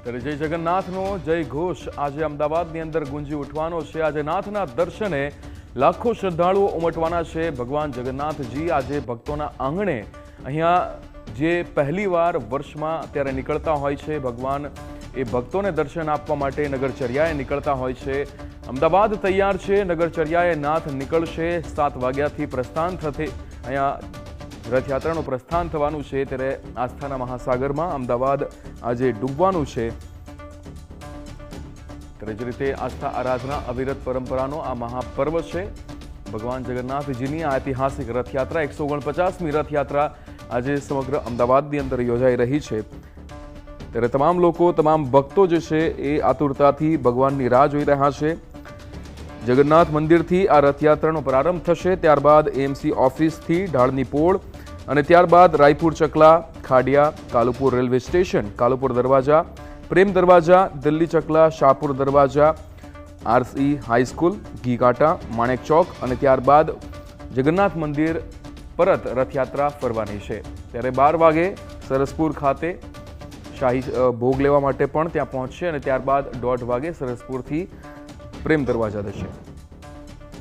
ત્યારે જય જગન્નાથનો જય ઘોષ આજે અમદાવાદની અંદર ગુંજી ઉઠવાનો છે। આજે નાથના દર્શને લાખો શ્રદ્ધાળુઓ ઉમટવાના છે। ભગવાન જગન્નાથજી આજે ભક્તોના આંગણે અહીંયા જે પહેલીવાર વર્ષમાં અત્યારે નીકળતા હોય છે ભગવાન એ ભક્તોને દર્શન આપવા માટે નગરચર્યાએ નીકળતા હોય છે। અમદાવાદ તૈયાર છે, નગરચર્યાએ નાથ નીકળશે। 7 વાગ્યાથી પ્રસ્થાન થશે, અહીંયા રથયાત્રાનું પ્રસ્થાન થવાનું છે। ત્યારે આસ્થાના મહાસાગરમાં અમદાવાદ આજે ડૂબવાનું છે। ત્યારે જ રીતે આસ્થા આરાધના અવિરત પરંપરાનો આ મહાપર્વ છે। ભગવાન જગન્નાથજીની આ ઐતિહાસિક રથયાત્રા 149મી રથયાત્રા આજે સમગ્ર અમદાવાદની અંદર યોજાઈ રહી છે। ત્યારે તમામ લોકો, તમામ ભક્તો જે છે એ આતુરતાથી ભગવાનની રાહ જોઈ રહ્યા છે। જગન્નાથ મંદિરથી આ રથયાત્રાનો પ્રારંભ થશે, ત્યારબાદ એએમસી ઓફિસથી ઢાળની પોળ અને ત્યારબાદ રાયપુર ચકલા, ખાડિયા, કાલુપુર રેલવે સ્ટેશન, કાલુપુર દરવાજા, પ્રેમ દરવાજા, દિલ્હી ચકલા, શાહપુર દરવાજા, આરસી હાઈસ્કૂલ, ઘીકાંટા, માણેક ચોક અને ત્યારબાદ જગન્નાથ મંદિર પરત રથયાત્રા ફરવાની છે। ત્યારે 12 વાગે સરસપુર ખાતે શાહી ભોગ લેવા માટે પણ ત્યાં પહોંચશે અને ત્યારબાદ 1:30 વાગે સરસપુરથી પ્રેમ દરવાજા જશે।